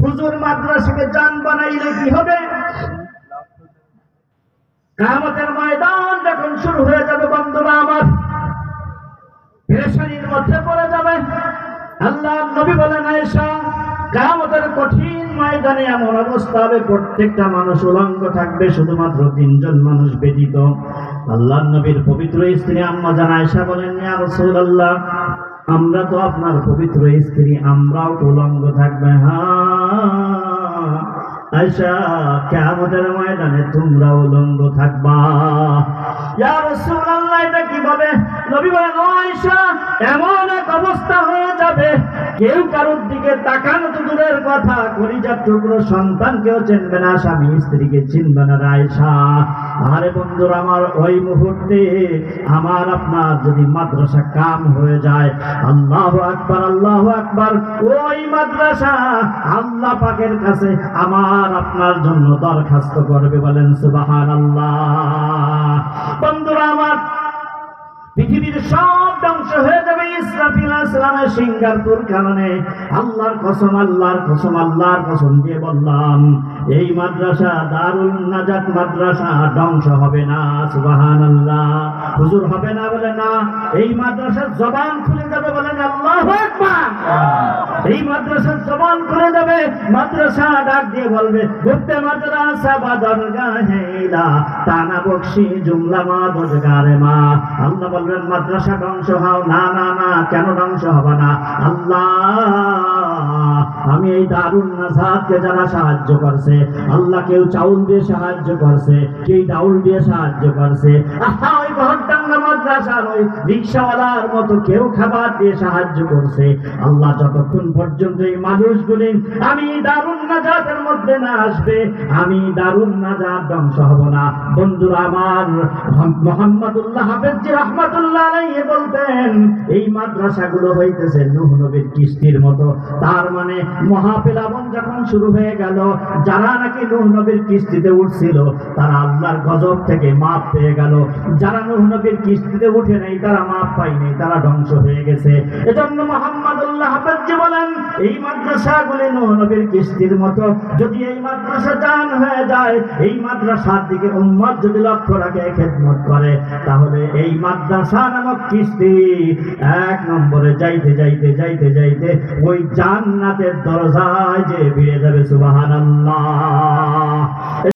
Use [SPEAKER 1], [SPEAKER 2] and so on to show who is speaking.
[SPEAKER 1] হুজুর মাদ্রাসাকে জান বানাইলে কি হবে? কিয়ামতের ময়দান যখন শুরু হয়ে যাবে, বন্ধুরা আমার, পেরেশানির মধ্যে পড়ে যাবে। আল্লাহর নবী বলেন, আয়েশা, কিয়ামতের কঠিন ময়দানে এমন অবস্থা হবে, প্রত্যেকটা মানুষ উলঙ্গ থাকবে, শুধুমাত্র তিনজন মানুষ ব্যতীত। আল্লাহর নবীর পবিত্র স্ত্রী আম্মা জান আয়েশা বলেন, ইয়া রাসূলুল্লাহ, আমরা তো আপনার পবিত্র স্ত্রী, আমরাও তো উলঙ্গ থাকবে। হ্যাঁ আয়েশা, কিয়ামতের ময়দানে তোমরা উলঙ্গ থাকবা। ইয়া রাসূলুল্লাহ, এটা কিভাবে? নবী বলেন, ও আয়েশা, এমন এক অবস্থা হয়ে যাবে, কেউ কারোর দিকে তাকানো তো দূরের কথা, কলিজার টুকরো সন্তানকেও চিনবে না, স্বামী স্ত্রীকে চিনবে না। আয়েশা, আরে বন্ধুরা আমার, ওই মুহূর্তে আমার আপনার যদি মাদ্রাসা কাম হয়ে যায়, আল্লাহু আকবার, আল্লাহু আকবার, ওই মাদ্রাসা আল্লাহ পাকের কাছে আমার আপনার জন্য দরখাস্ত করবে। বলেন সুবহানাল্লাহ। বন্ধুরা আমার, পৃথিবীর সব ধ্বংস হয়ে যাবে ইসরাফিল আলাইহিস সালামের সিংহার কারণে। আল্লাহর কসম, আল্লাহর কসম, আল্লাহর কসম দিয়ে বললাম, এই মাদ্রাসা দারুল নাজাত মাদ্রাসা ধ্বংস হবে না। সুবহানাল্লাহ। হুজুর হবে না বলে না, এই মাদ্রাসার জবান খুলে যাবে। বলেন আল্লাহু আকবার। এই মাদ্রাসার জবান খুলে যাবে, মাদ্রাসা ডাক দিয়ে বলবে, গুপ্তে মাদ্রাসা বাদরগাহে ইলা তানা বকশি জুমলা মাদরগারে মা। আল্লাহ বলবেন, মাদ্রাসা ধ্বংস হও না। না না, কেন ধ্বংস হবে না? আল্লাহ, আমি এই দারুন নাজাতকে যারা সাহায্য করছে, আল্লাহ কেউ চাউল দিয়ে সাহায্য করছে, কেউ ডাউল দিয়ে সাহায্য করছে, ওই ঘরটাঙ্গা মাদ্রাসার ওই রিক্সাওয়ালার মতো কেউ খাবার দিয়ে সাহায্য করছে। আল্লাহ, যতক্ষণ পর্যন্ত এই মানুষগুলি আমি দারুন নাজাতের মধ্যে না আসবে, আমি দারুন নাজাত ধ্বংস হব না। বন্ধুরা আমার, মুহাম্মদুল্লাহ হাফেজজি রাহমাতুল্লাহ আলাইহি বলতেন, এই মাদ্রাসাগুলো হইতেছে নূহ নবীর কিস্তির মতো। তার মানে মহাপেলাবন যখন শুরু হয়ে গেল, যারা নাকি নূহ নবীর কিস্তিতে উঠছিল তারা আল্লাহর গজব থেকে মাপ পেয়ে গেল, যারা নূহ নবীর কিস্তিতে উঠে নাই তারা মাপ পায়নি, তারা ধ্বংস হয়ে গেছে। এজন্য মুহাম্মদুল্লাহ হাফেজজি বলেন, এই মাদ্রাসাগুলি নূহ নবীর কিস্তির মতো। যদি এই মাদ্রাসা জান হয়ে যায়, এই মাদ্রাসার দিকে উম্মত যদি লক্ষ্য রাখে, খেদমত করে, তাহলে এই মাদ্রাসা নামক কিস্তি এক নম্বরে যাইতে যাইতে যাইতে যাইতে ওই জান্নাতের দরজায় যে ভিড়ে যাবে। সুবহানাল্লাহ।